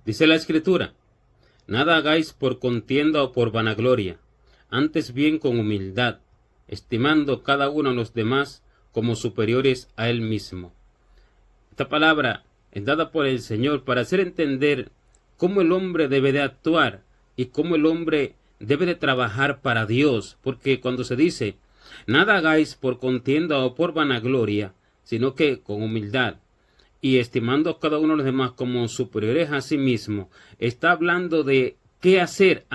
Dice la Escritura: nada hagáis por contienda o por vanagloria, antes bien con humildad, estimando cada uno a los demás como superiores a él mismo. Esta palabra es dada por el Señor para hacer entender cómo el hombre debe de actuar y cómo el hombre debe de trabajar para Dios, porque cuando se dice nada hagáis por contienda o por vanagloria, sino que con humildad y estimando a cada uno de los demás como superiores a sí mismo, está hablando de qué hacer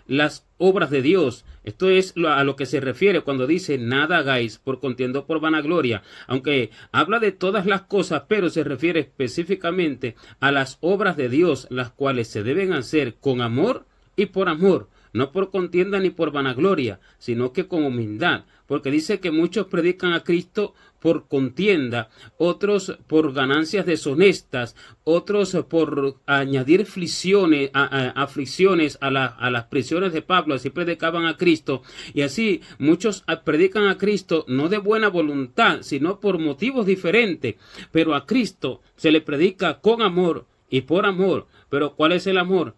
las obras de Dios. Esto es a lo que se refiere cuando dice nada hagáis por contienda o por vanagloria, aunque habla de todas las cosas, pero se refiere específicamente a las obras de Dios, las cuales se deben hacer con amor y por amor, no por contienda ni por vanagloria, sino que con humildad, porque dice que muchos predican a Cristo por contienda, otros por ganancias deshonestas, otros por añadir aflicciones a las prisiones de Pablo, así predicaban a Cristo, y así muchos predican a Cristo no de buena voluntad, sino por motivos diferentes, pero a Cristo se le predica con amor y por amor. Pero ¿cuál es el amor?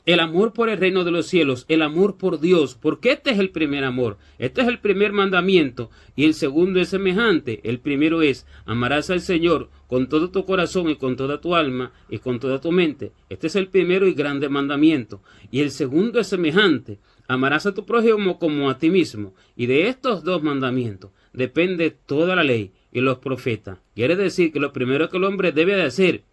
El amor por el reino de los cielos, el amor por Dios, porque este es el primer amor, este es el primer mandamiento, y el segundo es semejante. El primero es: amarás al Señor con todo tu corazón y con toda tu alma y con toda tu mente. Este es el primero y grande mandamiento. Y el segundo es semejante: amarás a tu prójimo como a ti mismo. Y de estos dos mandamientos depende toda la ley y los profetas. Quiere decir que lo primero que el hombre debe de hacer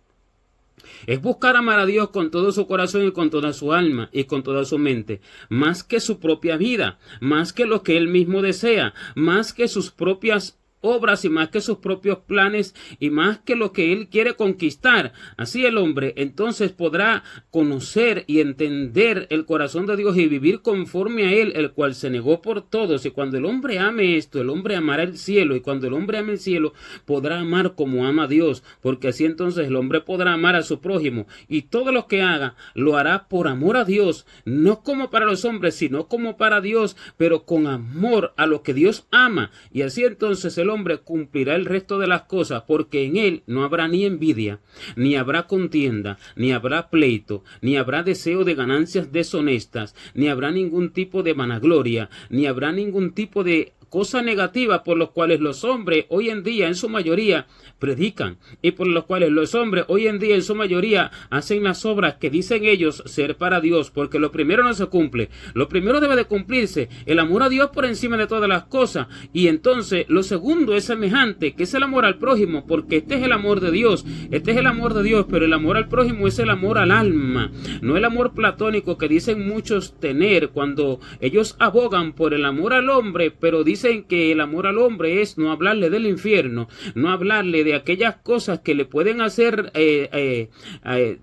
es buscar amar a Dios con todo su corazón y con toda su alma y con toda su mente, más que su propia vida, más que lo que él mismo desea, más que sus propias obras y más que sus propios planes y más que lo que él quiere conquistar. Así el hombre entonces podrá conocer y entender el corazón de Dios y vivir conforme a él, el cual se negó por todos. Y cuando el hombre ame esto, el hombre amará el cielo, y cuando el hombre ame el cielo, podrá amar como ama a Dios, porque así entonces el hombre podrá amar a su prójimo, y todo lo que haga lo hará por amor a Dios, no como para los hombres, sino como para Dios, pero con amor a lo que Dios ama. Y así entonces el hombre cumplirá el resto de las cosas, porque en él no habrá ni envidia, ni habrá contienda, ni habrá pleito, ni habrá deseo de ganancias deshonestas, ni habrá ningún tipo de vanagloria, ni habrá ningún tipo de cosa negativa por los cuales los hombres hoy en día en su mayoría predican, y por los cuales los hombres hoy en día en su mayoría hacen las obras que dicen ellos ser para Dios, porque lo primero no se cumple. Lo primero debe de cumplirse el amor a Dios por encima de todas las cosas, y entonces lo segundo es semejante, que es el amor al prójimo, porque este es el amor de Dios, este es el amor de Dios, pero el amor al prójimo es el amor al alma, no el amor platónico que dicen muchos tener cuando ellos abogan por el amor al hombre, pero dicen que el amor al hombre es no hablarle del infierno, no hablarle de aquellas cosas que le pueden hacer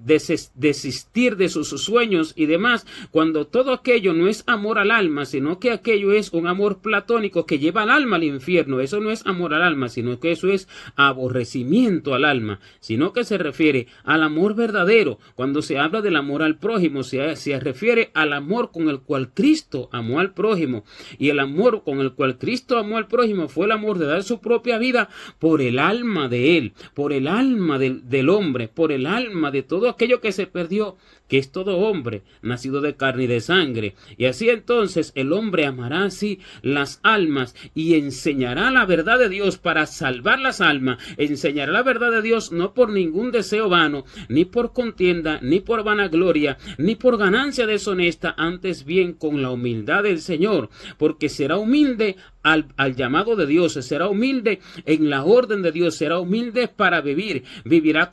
desistir de sus sueños y demás, cuando todo aquello no es amor al alma, sino que aquello es un amor platónico que lleva al alma al infierno. Eso no es amor al alma, sino que eso es aborrecimiento al alma, sino que se refiere al amor verdadero. Cuando se habla del amor al prójimo, se refiere al amor con el cual Cristo amó al prójimo, y el amor con el cual Cristo amó al prójimo fue el amor de dar su propia vida por el alma de él, por el alma del hombre, por el alma de todo aquello que se perdió, que es todo hombre, nacido de carne y de sangre. Y así entonces el hombre amará así las almas y enseñará la verdad de Dios para salvar las almas. Enseñará la verdad de Dios no por ningún deseo vano, ni por contienda, ni por vanagloria, ni por ganancia deshonesta, antes bien con la humildad del Señor, porque será humilde al llamado de Dios, será humilde en la orden de Dios, será humilde para vivir, vivirá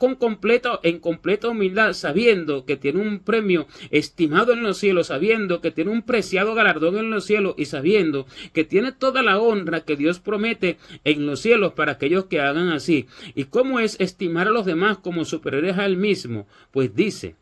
en completa humildad, sabiendo que tiene un premio estimado en los cielos, sabiendo que tiene un preciado galardón en los cielos, y sabiendo que tiene toda la honra que Dios promete en los cielos para aquellos que hagan así. ¿Y cómo es estimar a los demás como superiores a él mismo? Pues dice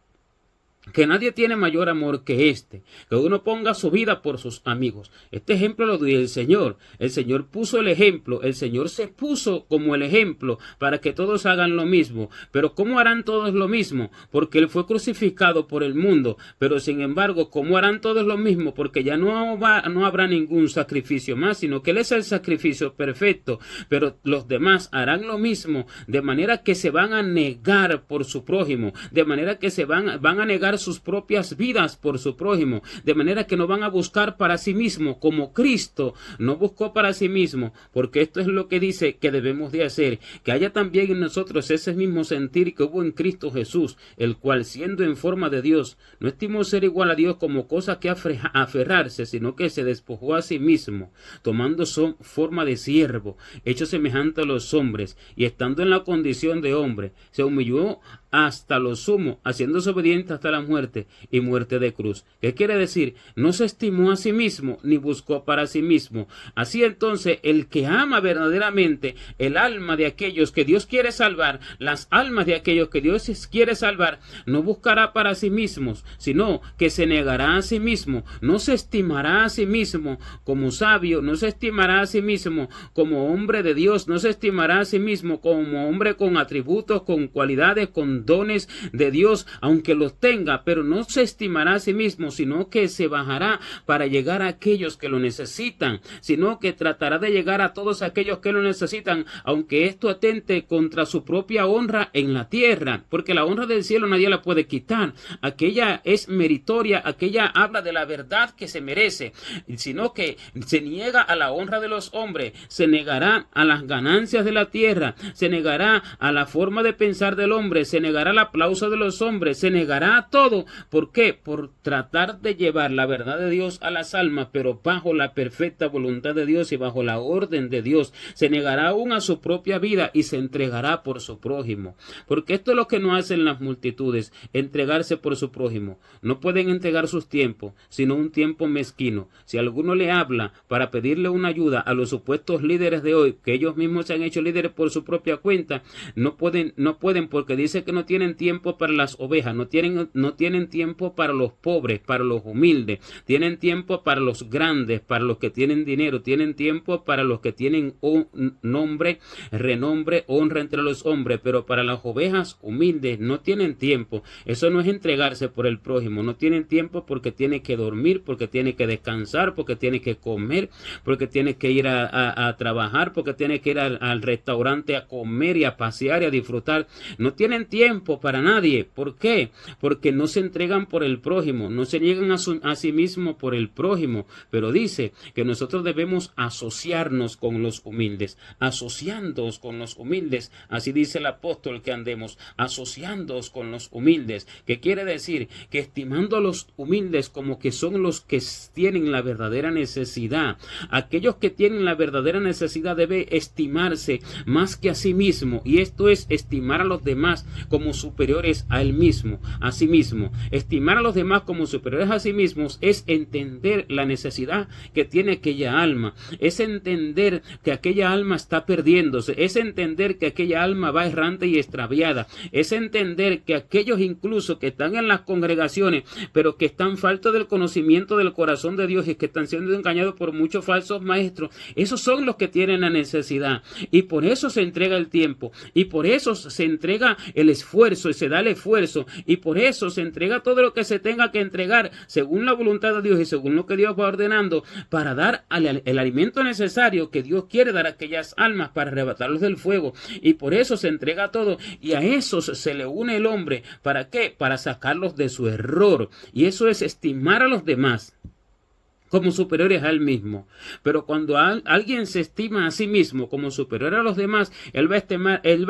que nadie tiene mayor amor que este, que uno ponga su vida por sus amigos. Este ejemplo lo dio el Señor. El Señor puso el ejemplo, el Señor se puso como el ejemplo para que todos hagan lo mismo. Pero ¿cómo harán todos lo mismo? Porque Él fue crucificado por el mundo. Pero sin embargo, ¿cómo harán todos lo mismo? Porque ya no habrá ningún sacrificio más, sino que Él es el sacrificio perfecto. Pero los demás harán lo mismo, de manera que se van a negar por su prójimo, de manera que se van a negar sus propias vidas por su prójimo, de manera que no van a buscar para sí mismo, como Cristo no buscó para sí mismo, porque esto es lo que dice que debemos de hacer, que haya también en nosotros ese mismo sentir que hubo en Cristo Jesús, el cual siendo en forma de Dios, no estimó ser igual a Dios como cosa que aferrarse, sino que se despojó a sí mismo, tomando forma de siervo, hecho semejante a los hombres, y estando en la condición de hombre, se humilló hasta lo sumo, haciéndose obediente hasta la muerte y muerte de cruz. ¿Qué quiere decir? No se estimó a sí mismo, ni buscó para sí mismo. Así entonces, el que ama verdaderamente el alma de aquellos que Dios quiere salvar, las almas de aquellos que Dios quiere salvar, no buscará para sí mismos, sino que se negará a sí mismo, no se estimará a sí mismo como sabio, no se estimará a sí mismo como hombre de Dios, no se estimará a sí mismo como hombre con atributos, con cualidades, con dones de Dios, aunque los tenga, pero no se estimará a sí mismo, sino que se bajará para llegar a aquellos que lo necesitan, sino que tratará de llegar a todos aquellos que lo necesitan, aunque esto atente contra su propia honra en la tierra, porque la honra del cielo nadie la puede quitar, aquella es meritoria, aquella habla de la verdad que se merece, sino que se niega a la honra de los hombres, se negará a las ganancias de la tierra, se negará a la forma de pensar del hombre, se negará el aplauso de los hombres, se negará a todo. ¿Por qué? Por tratar de llevar la verdad de Dios a las almas, pero bajo la perfecta voluntad de Dios y bajo la orden de Dios. Se negará aún a su propia vida y se entregará por su prójimo. Porque esto es lo que no hacen las multitudes, entregarse por su prójimo. No pueden entregar sus tiempos, sino un tiempo mezquino. Si alguno le habla para pedirle una ayuda a los supuestos líderes de hoy, que ellos mismos se han hecho líderes por su propia cuenta, no pueden porque dice que no tienen tiempo para las ovejas, no tienen tiempo para los pobres, para los humildes, tienen tiempo para los grandes, para los que tienen dinero, tienen tiempo para los que tienen nombre, renombre, honra entre los hombres, pero para las ovejas humildes no tienen tiempo. Eso no es entregarse por el prójimo, no tienen tiempo porque tiene que dormir, porque tiene que descansar, porque tiene que comer, porque tiene que ir a trabajar, porque tiene que ir al restaurante a comer y a pasear y a disfrutar. No tienen tiempo para nadie. ¿Por qué? Porque no se entregan por el prójimo, no se niegan a sí mismo por el prójimo, pero dice que nosotros debemos asociarnos con los humildes, asociándonos con los humildes, así dice el apóstol que andemos, asociándonos con los humildes, que quiere decir que estimando a los humildes como que son los que tienen la verdadera necesidad. Aquellos que tienen la verdadera necesidad debe estimarse más que a sí mismo, y esto es estimar a los demás como superiores a él mismo, a sí mismo. Estimar a los demás como superiores a sí mismos es entender la necesidad que tiene aquella alma, es entender que aquella alma está perdiéndose, es entender que aquella alma va errante y extraviada, es entender que aquellos incluso que están en las congregaciones, pero que están faltos del conocimiento del corazón de Dios y que están siendo engañados por muchos falsos maestros, esos son los que tienen la necesidad, y por eso se entrega el tiempo, y por eso se entrega el esfuerzo y se da el esfuerzo, y por eso se entrega todo lo que se tenga que entregar según la voluntad de Dios y según lo que Dios va ordenando para dar el alimento necesario que Dios quiere dar a aquellas almas para arrebatarlos del fuego, y por eso se entrega todo, y a esos se le une el hombre. ¿Para qué? Para sacarlos de su error, y eso es estimar a los demás como superiores a él mismo. Pero cuando alguien se estima a sí mismo como superior a los demás, él va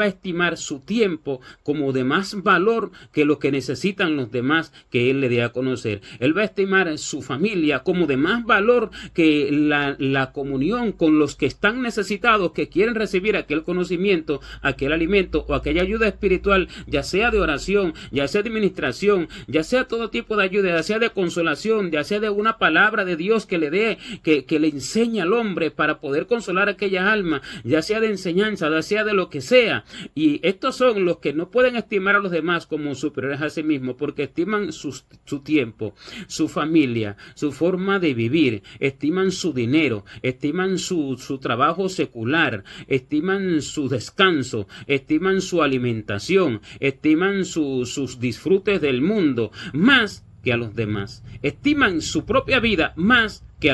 a estimar su tiempo como de más valor que lo que necesitan los demás que él le dé a conocer. Él va a estimar su familia como de más valor que la comunión con los que están necesitados, que quieren recibir aquel conocimiento, aquel alimento o aquella ayuda espiritual, ya sea de oración, ya sea de administración, ya sea todo tipo de ayuda, ya sea de consolación, ya sea de una palabra de Dios, Dios que le dé, que le enseñe al hombre para poder consolar a aquella alma, ya sea de enseñanza, ya sea de lo que sea. Y estos son los que no pueden estimar a los demás como superiores a sí mismos, porque estiman su tiempo, su familia, su forma de vivir, estiman su dinero, estiman su trabajo secular, estiman su descanso, estiman su alimentación, estiman sus disfrutes del mundo, más que a los demás. Estiman su propia vida más que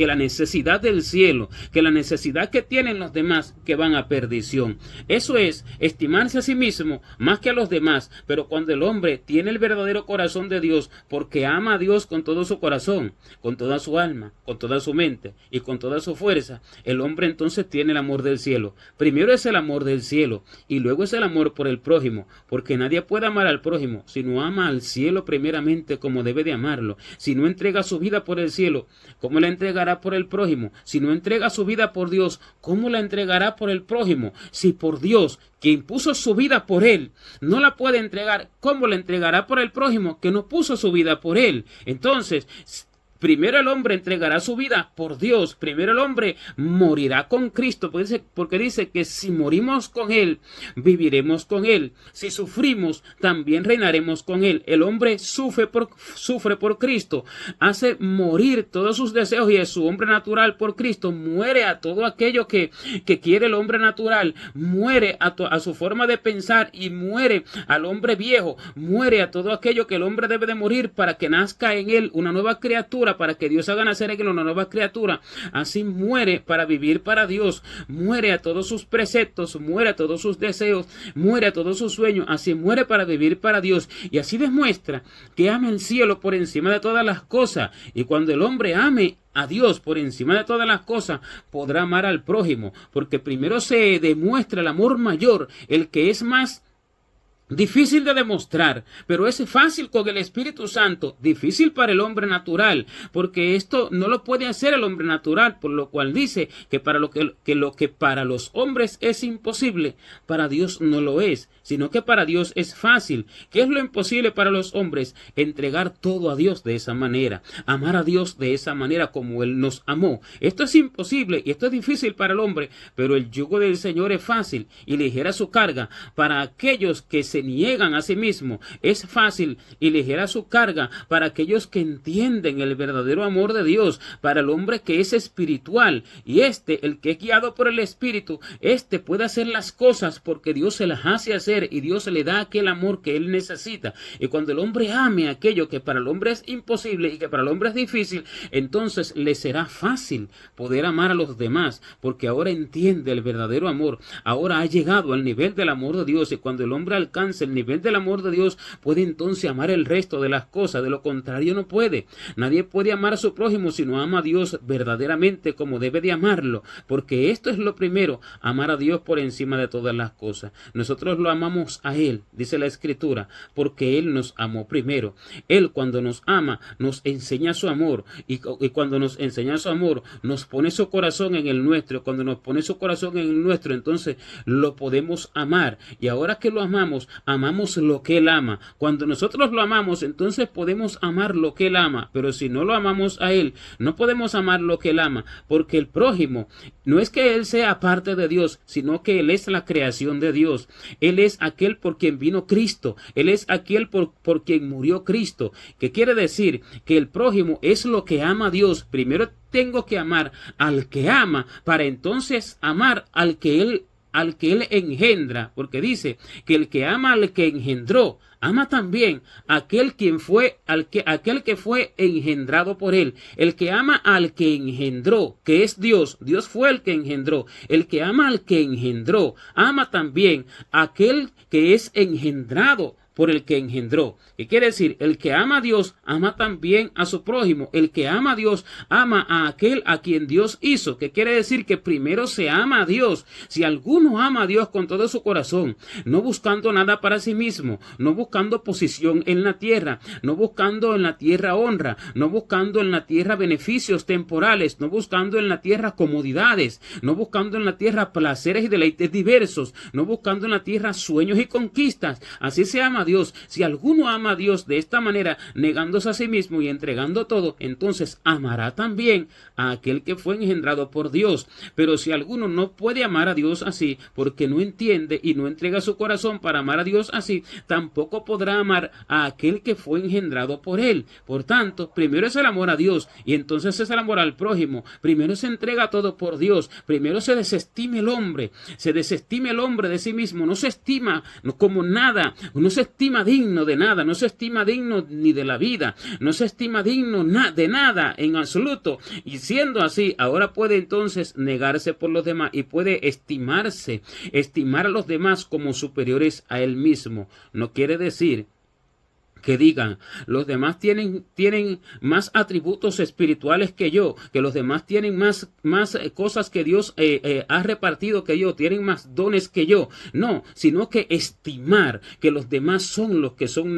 la necesidad del cielo, que la necesidad que tienen los demás que van a perdición. Eso es estimarse a sí mismo más que a los demás. Pero cuando el hombre tiene el verdadero corazón de Dios, porque ama a Dios con todo su corazón, con toda su alma, con toda su mente y con toda su fuerza, el hombre entonces tiene el amor del cielo. Primero es el amor del cielo y luego es el amor por el prójimo, porque nadie puede amar al prójimo si no ama al cielo primeramente como debe de amarlo. Si no entrega su vida por el cielo, ¿cómo la entregará por el prójimo? Si no entrega su vida por Dios, ¿cómo la entregará por el prójimo? Si por Dios, quien puso su vida por él, no la puede entregar, ¿cómo la entregará por el prójimo que no puso su vida por él? Entonces, primero el hombre entregará su vida por Dios. Primero el hombre morirá con Cristo. Porque dice que si morimos con Él, viviremos con Él. Si sufrimos, también reinaremos con Él. El hombre sufre por Cristo. Hace morir todos sus deseos y es su hombre natural por Cristo. Muere a todo aquello que quiere el hombre natural. Muere a su forma de pensar y muere al hombre viejo. Muere a todo aquello que el hombre debe de morir para que nazca en él una nueva criatura, para que Dios haga nacer en él una nueva criatura. Así muere para vivir para Dios, muere a todos sus preceptos, muere a todos sus deseos, muere a todos sus sueños. Así muere para vivir para Dios y así demuestra que ama el cielo por encima de todas las cosas. Y cuando el hombre ame a Dios por encima de todas las cosas, podrá amar al prójimo, porque primero se demuestra el amor mayor, el que es más difícil de demostrar, pero es fácil con el Espíritu Santo, difícil para el hombre natural, porque esto no lo puede hacer el hombre natural, por lo cual dice que lo que para los hombres es imposible, para Dios no lo es, sino que para Dios es fácil. ¿Qué es lo imposible para los hombres? Entregar todo a Dios de esa manera, amar a Dios de esa manera como Él nos amó. Esto es imposible y esto es difícil para el hombre, pero el yugo del Señor es fácil y ligera su carga. Para aquellos que se niegan a sí mismos, es fácil y ligera su carga. Para aquellos que entienden el verdadero amor de Dios, para el hombre que es espiritual, y el que es guiado por el Espíritu, puede hacer las cosas porque Dios se las hace hacer y Dios le da aquel amor que él necesita. Y cuando el hombre ame aquello que para el hombre es imposible y que para el hombre es difícil, entonces le será fácil poder amar a los demás, porque ahora entiende el verdadero amor, ahora ha llegado al nivel del amor de Dios. Y cuando el hombre alcanza el nivel del amor de Dios, puede entonces amar el resto de las cosas. De lo contrario no puede. Nadie puede amar a su prójimo si no ama a Dios verdaderamente como debe de amarlo, porque esto es lo primero, amar a Dios por encima de todas las cosas. Nosotros lo amamos a Él, dice la Escritura, porque Él nos amó primero. Él, cuando nos ama, nos enseña su amor, y cuando nos enseña su amor, nos pone su corazón en el nuestro. Cuando nos pone su corazón en el nuestro, entonces lo podemos amar, y ahora que lo amamos, amamos lo que Él ama. Cuando nosotros lo amamos, entonces podemos amar lo que Él ama, pero si no lo amamos a Él, no podemos amar lo que Él ama, porque el prójimo no es que Él sea parte de Dios, sino que Él es la creación de Dios. Él es aquel por quien vino Cristo. Él es aquel por quien murió Cristo. ¿Qué quiere decir? Que el prójimo es lo que ama a Dios. Primero tengo que amar al que ama para entonces amar al que Él engendra, porque dice que el que ama al que engendró, ama también aquel que fue engendrado por Él. El que ama al que engendró, que es Dios, Dios fue el que engendró. El que ama al que engendró, ama también aquel que es engendrado por el que engendró. ¿Qué quiere decir? El que ama a Dios, ama también a su prójimo. El que ama a Dios, ama a aquel a quien Dios hizo. ¿Qué quiere decir? Que primero se ama a Dios. Si alguno ama a Dios con todo su corazón, no buscando nada para sí mismo, no buscando posición en la tierra, no buscando en la tierra honra, no buscando en la tierra beneficios temporales, no buscando en la tierra comodidades, no buscando en la tierra placeres y deleites diversos, no buscando en la tierra sueños y conquistas. Así se ama a Dios. Si alguno ama a Dios de esta manera, negándose a sí mismo y entregando todo, entonces amará también a aquel que fue engendrado por Dios. Pero si alguno no puede amar a Dios así, porque no entiende y no entrega su corazón para amar a Dios así, tampoco podrá amar a aquel que fue engendrado por Él. Por tanto, primero es el amor a Dios y entonces es el amor al prójimo. Primero se entrega todo por Dios. Primero se desestime el hombre. Se desestime el hombre de sí mismo. No se estima como nada. No se estima digno de nada. No se estima digno ni de la vida. No se estima digno de nada en absoluto. Y siendo así, ahora puede entonces negarse por los demás y puede estimarse, estimar a los demás como superiores a él mismo. No quiere decir que digan, los demás tienen más atributos espirituales que yo, que los demás tienen más cosas que Dios ha repartido que yo, tienen más dones que yo. No, sino que estimar que los demás son los que son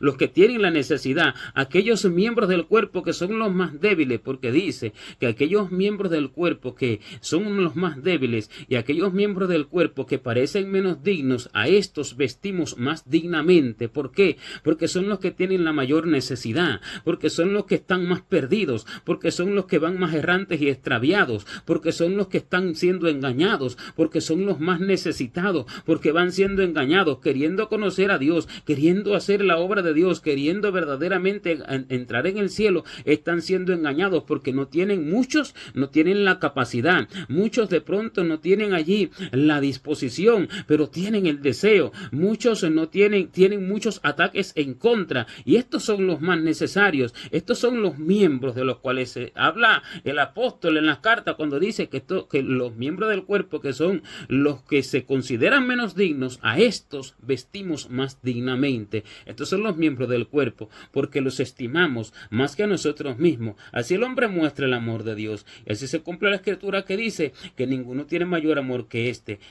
los que tienen la necesidad, aquellos miembros del cuerpo que son los más débiles, porque dice que aquellos miembros del cuerpo que son los más débiles y aquellos miembros del cuerpo que parecen menos dignos, a estos vestimos más dignamente. ¿Por qué? Porque son los que tienen la mayor necesidad, porque son los que están más perdidos, porque son los que van más errantes y extraviados, porque son los que están siendo engañados, porque son los más necesitados, porque van siendo engañados, queriendo conocer a Dios, queriendo hacer la obra de Dios, queriendo verdaderamente entrar en el cielo, están siendo engañados porque muchos no tienen la capacidad, muchos de pronto no tienen allí la disposición, pero tienen el deseo, muchos no tienen muchos ataques en contra, y estos son los más necesarios. Estos son los miembros de los cuales se habla el apóstol en las cartas cuando dice que los miembros del cuerpo, que son los que se consideran menos dignos, a estos vestimos más dignamente. Estos son los miembros del cuerpo porque los estimamos más que a nosotros mismos. Así el hombre muestra el amor de Dios, y así se cumple la escritura que dice que ninguno tiene mayor amor que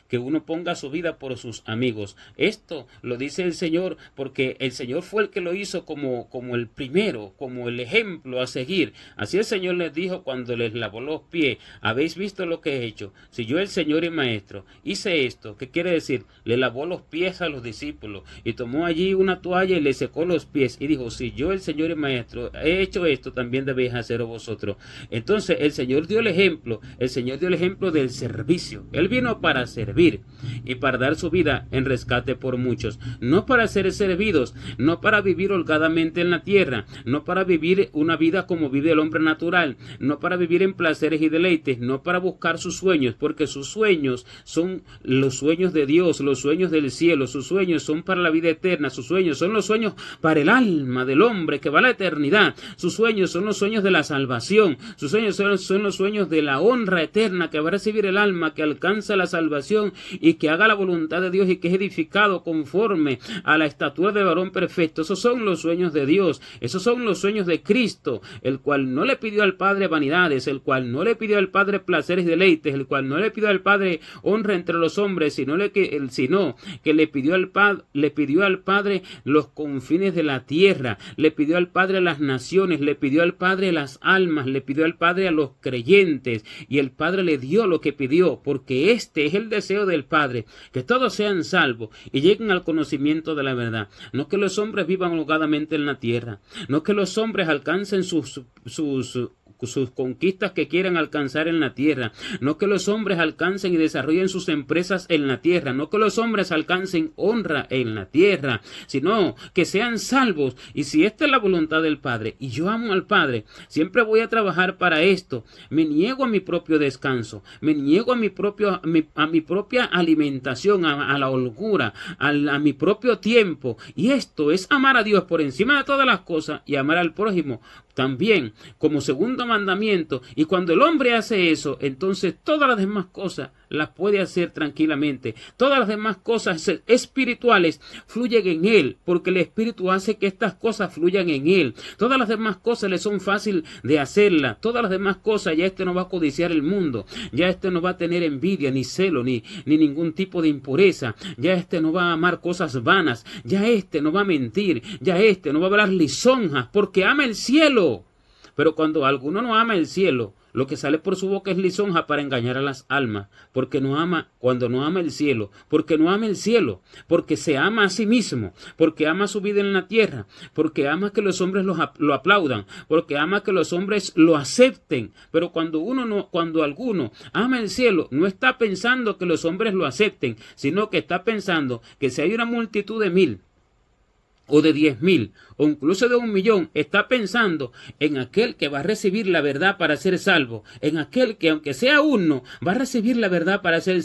que uno ponga su vida por sus amigos. Esto lo dice el Señor porque el Señor fue el que lo hizo como el primero, como el ejemplo a seguir. Así el Señor les dijo cuando les lavó los pies: habéis visto lo que he hecho. Si yo, el Señor y Maestro, hice esto, ¿qué quiere decir? Le lavó los pies a los discípulos y tomó allí una toalla y le secó los pies y dijo: si yo, el Señor y Maestro, he hecho esto, también debéis hacerlo vosotros. Entonces el Señor dio el ejemplo del servicio. Él vino para servir y para dar su vida en rescate por muchos, no para ser servidos, no para vivir holgadamente en la tierra, no para vivir una vida como vive el hombre natural, no para vivir en placeres y deleites, no para buscar sus sueños, porque sus sueños son los sueños de Dios, los sueños del cielo, sus sueños son para la vida eterna, sus sueños son los sueños para el alma del hombre que va a la eternidad, sus sueños son los sueños de la salvación, sus sueños son los sueños de la honra eterna que va a recibir el alma que alcanza la salvación y que haga la voluntad de Dios y que es edificado conforme a la estatura de varón perfecto. Esos son los sueños de Dios, esos son los sueños de Cristo, el cual no le pidió al Padre vanidades, el cual no le pidió al Padre placeres y deleites, el cual no le pidió al Padre honra entre los hombres, sino que le pidió al Padre los confines de la tierra, le pidió al Padre las naciones, le pidió al Padre las almas, le pidió al Padre a los creyentes, y el Padre le dio lo que pidió, porque este es el deseo del Padre, que todos sean salvos y lleguen al conocimiento de la verdad. No que los hombres vivan holgadamente en la tierra, no que los hombres alcancen sus conquistas que quieran alcanzar en la tierra, no que los hombres alcancen y desarrollen sus empresas en la tierra, no que los hombres alcancen honra en la tierra, sino que sean salvos. Y si esta es la voluntad del Padre y yo amo al Padre, siempre voy a trabajar para esto. Me niego a mi propio descanso, me niego a mi propia alimentación, a la holgura, a mi propio tiempo, y esto es amar a Dios por encima de todas las cosas y amar al prójimo también como segundo mandamiento. Y cuando el hombre hace eso, entonces todas las demás cosas las puede hacer tranquilamente. Todas las demás cosas espirituales fluyen en él, porque el Espíritu hace que estas cosas fluyan en él. Todas las demás cosas le son fácil de hacerlas. Todas las demás cosas, ya no va a codiciar el mundo, ya no va a tener envidia, ni celo, ni ningún tipo de impureza, ya no va a amar cosas vanas, ya no va a mentir, ya no va a hablar lisonjas, porque ama el cielo. Pero cuando alguno no ama el cielo, Lo que sale por su boca es lisonja para engañar a las almas, porque no ama, cuando no ama el cielo, porque no ama el cielo, porque se ama a sí mismo, porque ama su vida en la tierra, porque ama que los hombres lo aplaudan, porque ama que los hombres lo acepten. Pero cuando alguno ama el cielo, no está pensando que los hombres lo acepten, sino que está pensando que si hay una multitud de 1000, o de 10.000, o incluso de 1.000.000, está pensando en aquel que va a recibir la verdad para ser salvo, en aquel que aunque sea uno, va a recibir la verdad para ser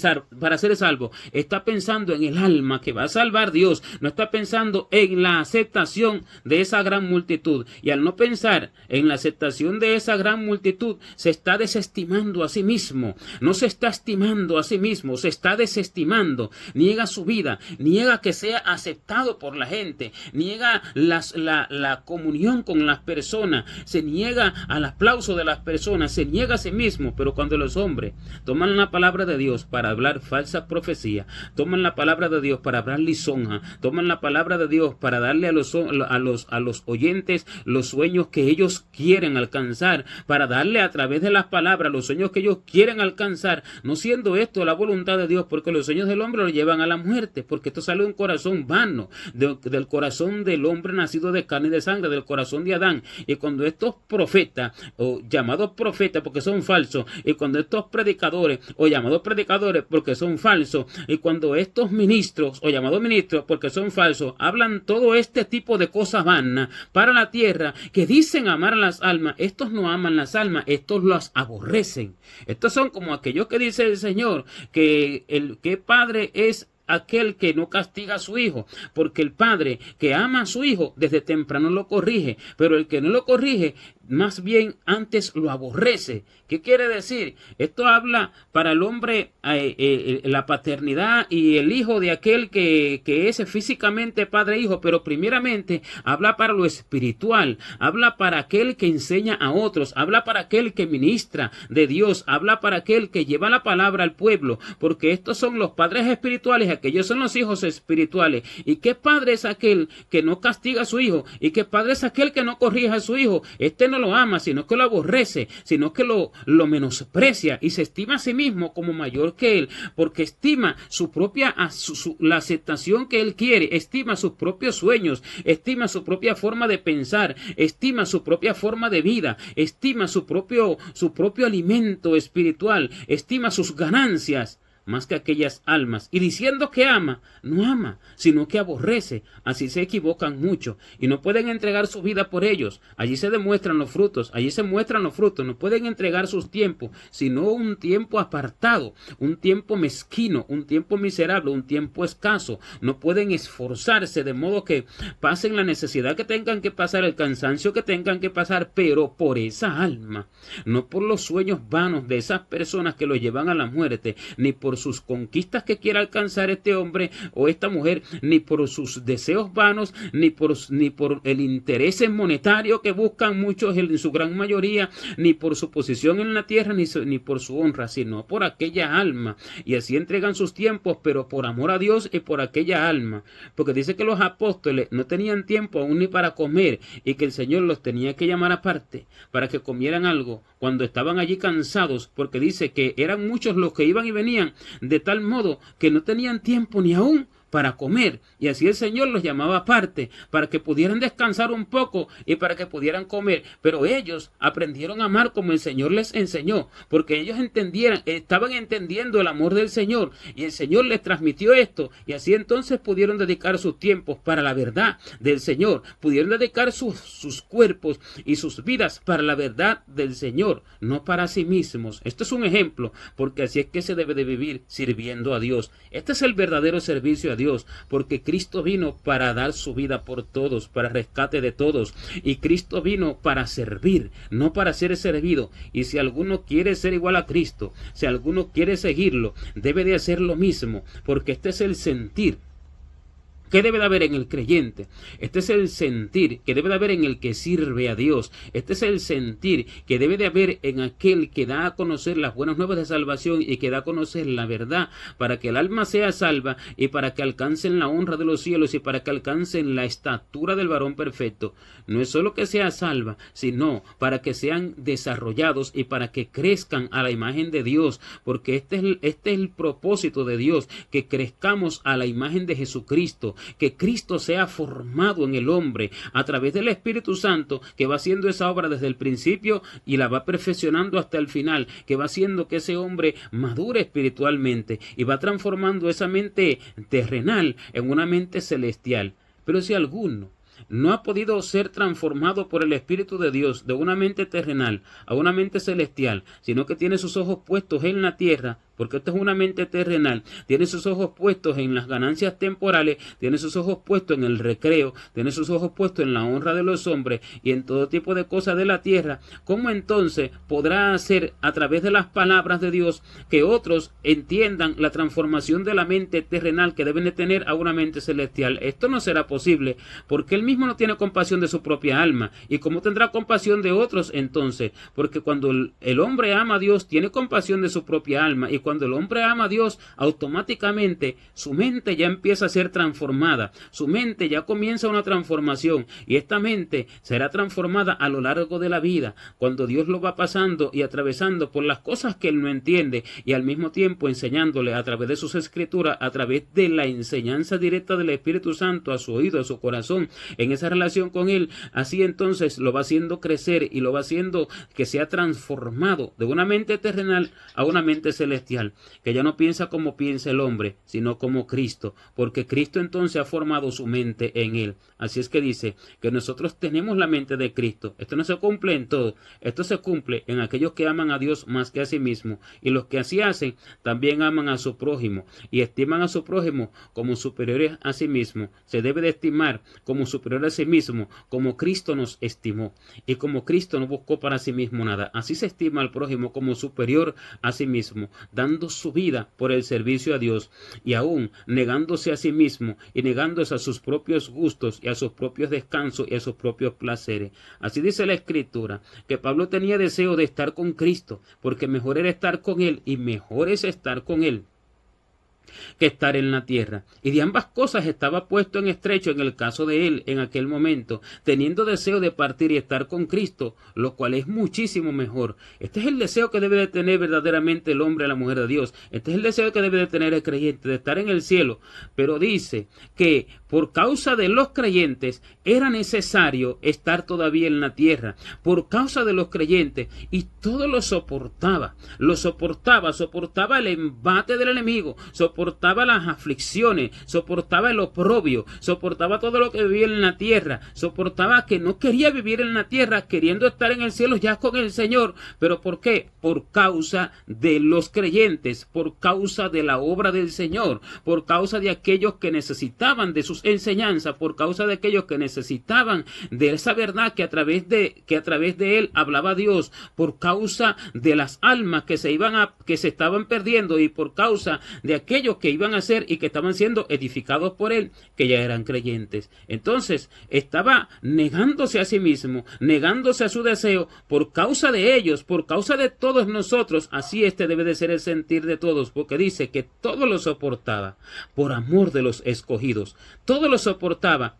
salvo. Está pensando en el alma que va a salvar Dios, no está pensando en la aceptación de esa gran multitud. Y al no pensar en la aceptación de esa gran multitud, se está desestimando a sí mismo, no se está estimando a sí mismo, se está desestimando, niega su vida, niega que sea aceptado por la gente, niega la comunión con las personas, se niega al aplauso de las personas, se niega a sí mismo. Pero cuando los hombres toman la palabra de Dios para hablar falsa profecía, toman la palabra de Dios para hablar lisonja, toman la palabra de Dios para darle a los oyentes los sueños que ellos quieren alcanzar, para darle a través de las palabras los sueños que ellos quieren alcanzar, no siendo esto la voluntad de Dios, porque los sueños del hombre lo llevan a la muerte, porque esto sale de un corazón vano, del corazón del hombre nacido de carne y de sangre, del corazón de Adán. Y cuando estos profetas, o llamados profetas porque son falsos, y cuando estos predicadores, o llamados predicadores porque son falsos, y cuando estos ministros, o llamados ministros porque son falsos, hablan todo este tipo de cosas vanas para la tierra, que dicen amar a las almas, estos no aman las almas, estos las aborrecen. Estos son como aquellos que dice el Señor, que padre es aquel que no castiga a su hijo, porque el padre que ama a su hijo desde temprano lo corrige, pero el que no lo corrige, más bien antes lo aborrece. ¿Qué quiere decir? Esto habla para el hombre la paternidad y el hijo de aquel que es físicamente padre e hijo, pero primeramente habla para lo espiritual, habla para aquel que enseña a otros, habla para aquel que ministra de Dios, habla para aquel que lleva la palabra al pueblo, porque estos son los padres espirituales, aquellos son los hijos espirituales. ¿Y qué padre es aquel que no castiga a su hijo? ¿Y qué padre es aquel que no corrige a su hijo? Este no lo ama, sino que lo aborrece, sino que lo menosprecia y se estima a sí mismo como mayor que él, porque estima su propia la aceptación que él quiere, estima sus propios sueños, estima su propia forma de pensar, estima su propia forma de vida, estima su propio alimento espiritual, estima sus ganancias más que aquellas almas, y diciendo que ama, no ama, sino que aborrece. Así se equivocan mucho, y no pueden entregar su vida por ellos. Allí se demuestran los frutos, allí se muestran los frutos. No pueden entregar sus tiempos, sino un tiempo apartado, un tiempo mezquino, un tiempo miserable, un tiempo escaso. No pueden esforzarse de modo que pasen la necesidad que tengan que pasar, el cansancio que tengan que pasar, pero por esa alma, no por los sueños vanos de esas personas que lo llevan a la muerte, ni por sus conquistas que quiera alcanzar este hombre o esta mujer, ni por sus deseos vanos, ni por el interés monetario que buscan muchos en su gran mayoría, ni por su posición en la tierra, ni por su honra, sino por aquella alma. Y así entregan sus tiempos, pero por amor a Dios y por aquella alma. Porque dice que los apóstoles no tenían tiempo aún ni para comer, y que el Señor los tenía que llamar aparte para que comieran algo cuando estaban allí cansados, porque dice que eran muchos los que iban y venían, de tal modo que no tenían tiempo ni aún para comer, y así el Señor los llamaba aparte para que pudieran descansar un poco y para que pudieran comer. Pero ellos aprendieron a amar como el Señor les enseñó, porque ellos estaban entendiendo el amor del Señor, y el Señor les transmitió esto, y así entonces pudieron dedicar sus tiempos para la verdad del Señor, pudieron dedicar sus cuerpos y sus vidas para la verdad del Señor, no para sí mismos. Esto es un ejemplo, porque así es que se debe de vivir sirviendo a Dios. Este es el verdadero servicio a Dios, porque Cristo vino para dar su vida por todos, para rescate de todos, y Cristo vino para servir, no para ser servido. Y si alguno quiere ser igual a Cristo, si alguno quiere seguirlo, debe de hacer lo mismo, porque este es el sentir ¿Qué debe de haber en el creyente? Este es el sentir que debe de haber en el que sirve a Dios. Este es el sentir que debe de haber en aquel que da a conocer las buenas nuevas de salvación y que da a conocer la verdad para que el alma sea salva y para que alcancen la honra de los cielos y para que alcancen la estatura del varón perfecto. No es solo que sea salva, sino para que sean desarrollados y para que crezcan a la imagen de Dios, porque este es el propósito de Dios, que crezcamos a la imagen de Jesucristo, que Cristo sea formado en el hombre a través del Espíritu Santo, que va haciendo esa obra desde el principio y la va perfeccionando hasta el final, que va haciendo que ese hombre madure espiritualmente y va transformando esa mente terrenal en una mente celestial. Pero si alguno no ha podido ser transformado por el Espíritu de Dios de una mente terrenal a una mente celestial, sino que tiene sus ojos puestos en la tierra, porque esto es una mente terrenal, tiene sus ojos puestos en las ganancias temporales, tiene sus ojos puestos en el recreo, tiene sus ojos puestos en la honra de los hombres y en todo tipo de cosas de la tierra, ¿cómo entonces podrá hacer a través de las palabras de Dios que otros entiendan la transformación de la mente terrenal que deben de tener a una mente celestial? Esto no será posible, porque él mismo no tiene compasión de su propia alma. ¿Y cómo tendrá compasión de otros entonces? Porque cuando el hombre ama a Dios, tiene compasión de su propia alma, y cuando el hombre ama a Dios, automáticamente su mente ya empieza a ser transformada, su mente ya comienza una transformación, y esta mente será transformada a lo largo de la vida, cuando Dios lo va pasando y atravesando por las cosas que él no entiende, y al mismo tiempo enseñándole a través de sus escrituras, a través de la enseñanza directa del Espíritu Santo a su oído, a su corazón, en esa relación con él. Así entonces lo va haciendo crecer y lo va haciendo que sea transformado de una mente terrenal a una mente celestial, que ya no piensa como piensa el hombre, sino como Cristo, porque Cristo entonces ha formado su mente en él. Así es que dice que nosotros tenemos la mente de Cristo. Esto no se cumple en todo, esto se cumple en aquellos que aman a Dios más que a sí mismo, y los que así hacen también aman a su prójimo y estiman a su prójimo como superiores a sí mismo. Se debe de estimar como superior a sí mismo, como Cristo nos estimó y como Cristo no buscó para sí mismo nada. Así se estima al prójimo como superior a sí mismo, dando su vida por el servicio a Dios y aún negándose a sí mismo y negándose a sus propios gustos y a sus propios descansos y a sus propios placeres. Así dice la Escritura, que Pablo tenía deseo de estar con Cristo, porque mejor era estar con él y mejor es estar con él que estar en la tierra. Y de ambas cosas estaba puesto en estrecho en el caso de él en aquel momento, teniendo deseo de partir y estar con Cristo, lo cual es muchísimo mejor. Este es el deseo que debe de tener verdaderamente el hombre a la mujer de Dios. Este es el deseo que debe de tener el creyente, de estar en el cielo. Pero dice que por causa de los creyentes era necesario estar todavía en la tierra, por causa de los creyentes, y todo lo soportaba, soportaba el embate del enemigo, soportaba las aflicciones, soportaba el oprobio, soportaba todo lo que vivía en la tierra, soportaba que no quería vivir en la tierra, queriendo estar en el cielo ya con el Señor. ¿Pero por qué? Por causa de los creyentes, por causa de la obra del Señor, por causa de aquellos que necesitaban de sus enseñanzas, por causa de aquellos que necesitaban de esa verdad que a través de él hablaba Dios, por causa de las almas que se estaban perdiendo, y por causa de aquellos que iban a ser y que estaban siendo edificados por él, que ya eran creyentes. Entonces estaba negándose a sí mismo, negándose a su deseo por causa de ellos, por causa de todos nosotros. Así debe de ser el sentir de todos, porque dice que todo lo soportaba por amor de los escogidos. Todo lo soportaba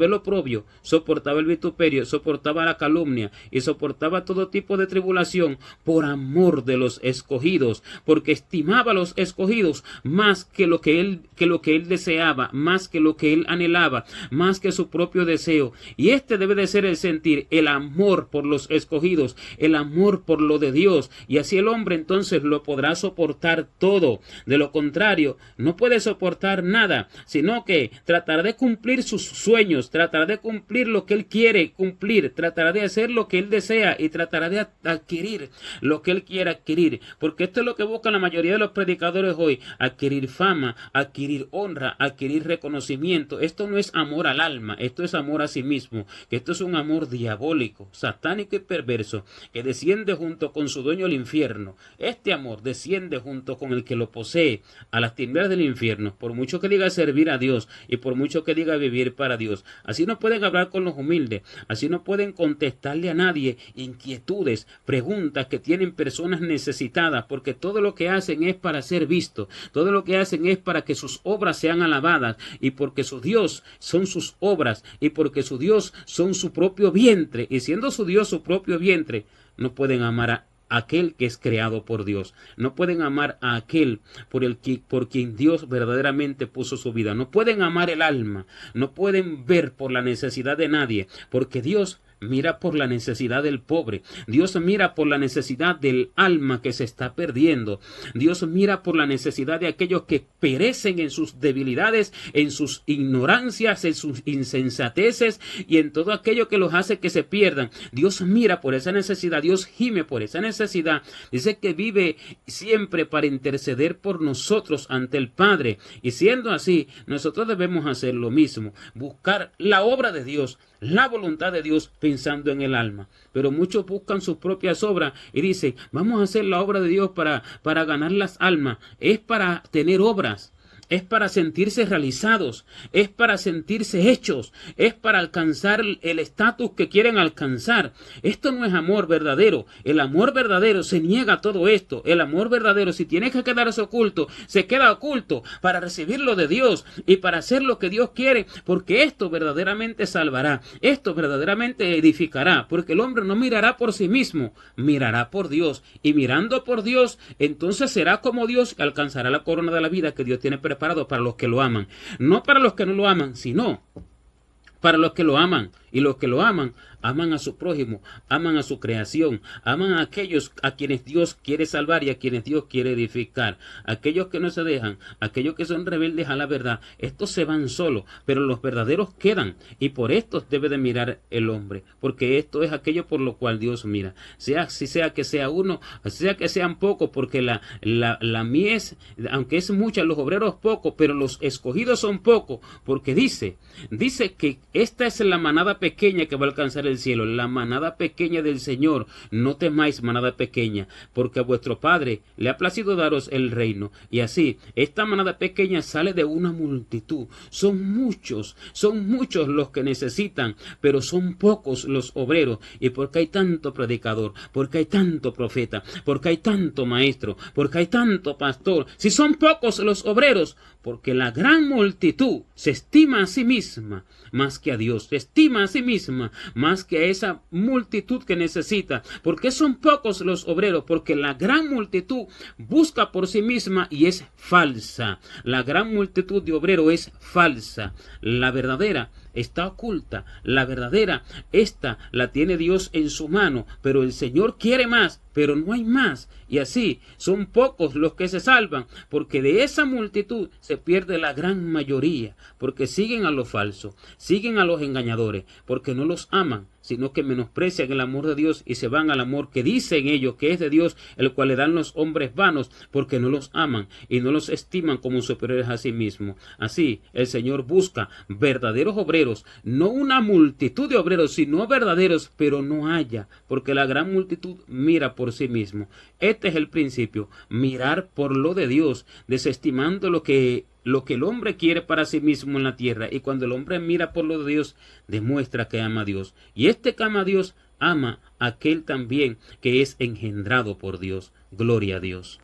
el oprobio, soportaba el vituperio, soportaba la calumnia y soportaba todo tipo de tribulación por amor de los escogidos, porque estimaba a los escogidos más que lo que él deseaba, más que lo que él anhelaba, más que su propio deseo. Y debe de ser el sentir, el amor por los escogidos, el amor por lo de Dios, y así el hombre entonces lo podrá soportar todo. De lo contrario, no puede soportar nada, sino que tratará de cumplir sus sueños, tratará de cumplir lo que él quiere cumplir, tratará de hacer lo que él desea y tratará de adquirir lo que él quiere adquirir, porque esto es lo que buscan la mayoría de los predicadores hoy: adquirir fama, adquirir honra, adquirir reconocimiento. Esto no es amor al alma, esto es amor a sí mismo, que esto es un amor diabólico, satánico y perverso, que desciende junto con su dueño al infierno. Este amor desciende junto con el que lo posee a las tinieblas del infierno, por mucho que diga servir a Dios y por mucho que diga vivir para Dios. Así no pueden hablar con los humildes, así no pueden contestarle a nadie inquietudes, preguntas que tienen personas necesitadas, porque todo lo que hacen es para ser visto, todo lo que hacen es para que sus obras sean alabadas, y porque su Dios son sus obras, y porque su Dios son su propio vientre, y siendo su Dios su propio vientre, no pueden amar a aquel que es creado por Dios, no pueden amar a aquel por quien Dios verdaderamente puso su vida, no pueden amar el alma, no pueden ver por la necesidad de nadie, porque Dios mira por la necesidad del pobre. Dios mira por la necesidad del alma que se está perdiendo. Dios mira por la necesidad de aquellos que perecen en sus debilidades, en sus ignorancias, en sus insensateces y en todo aquello que los hace que se pierdan. Dios mira por esa necesidad. Dios gime por esa necesidad. Dice que vive siempre para interceder por nosotros ante el Padre. Y siendo así, nosotros debemos hacer lo mismo. Buscar la obra de Dios, la voluntad de Dios, pensando en el alma. Pero muchos buscan sus propias obras y dicen, vamos a hacer la obra de Dios para ganar las almas. Es para tener obras, es para sentirse realizados, es para sentirse hechos, es para alcanzar el estatus que quieren alcanzar. Esto no es amor verdadero. El amor verdadero se niega a todo esto. El amor verdadero, si tiene que quedarse oculto, se queda oculto para recibir lo de Dios y para hacer lo que Dios quiere, porque esto verdaderamente salvará, esto verdaderamente edificará, porque el hombre no mirará por sí mismo, mirará por Dios, y mirando por Dios, entonces será como Dios y alcanzará la corona de la vida que Dios tiene preparado para los que lo aman, no para los que no lo aman, sino para los que lo aman. Y los que lo aman, aman a su prójimo, aman a su creación, aman a aquellos a quienes Dios quiere salvar y a quienes Dios quiere edificar. Aquellos que no se dejan, aquellos que son rebeldes a la verdad, estos se van solos, pero los verdaderos quedan. Y por estos debe de mirar el hombre, porque esto es aquello por lo cual Dios mira. Sea que sea uno, sea que sean pocos, porque la mies, aunque es mucha, los obreros pocos, pero los escogidos son pocos, porque dice que esta es la manada pequeña que va a alcanzar el cielo, la manada pequeña del Señor. No temáis, manada pequeña, porque a vuestro Padre le ha placido daros el reino. Y así, esta manada pequeña sale de una multitud. Son muchos los que necesitan, pero son pocos los obreros. Y porque hay tanto predicador, porque hay tanto profeta, porque hay tanto maestro, porque hay tanto pastor, si son pocos los obreros, porque la gran multitud se estima a sí misma más que a Dios, se estima a sí misma más que a esa multitud que necesita. ¿Por qué son pocos los obreros? Porque la gran multitud busca por sí misma y es falsa. La gran multitud de obreros es falsa. La verdadera está oculta. La verdadera, esta la tiene Dios en su mano, pero el Señor quiere más, pero no hay más. Y así son pocos los que se salvan, porque de esa multitud se pierde la gran mayoría, porque siguen a lo falso, siguen a los engañadores, porque no los aman, sino que menosprecian el amor de Dios y se van al amor que dicen ellos que es de Dios, el cual le dan los hombres vanos, porque no los aman y no los estiman como superiores a sí mismos. Así el Señor busca verdaderos obreros, no una multitud de obreros, sino verdaderos, pero no haya, porque la gran multitud mira por sí mismo. Este es el principio, mirar por lo de Dios, desestimando lo que el hombre quiere para sí mismo en la tierra. Y cuando el hombre mira por lo de Dios, demuestra que ama a Dios. Y este que ama a Dios, ama a aquel también que es engendrado por Dios. Gloria a Dios.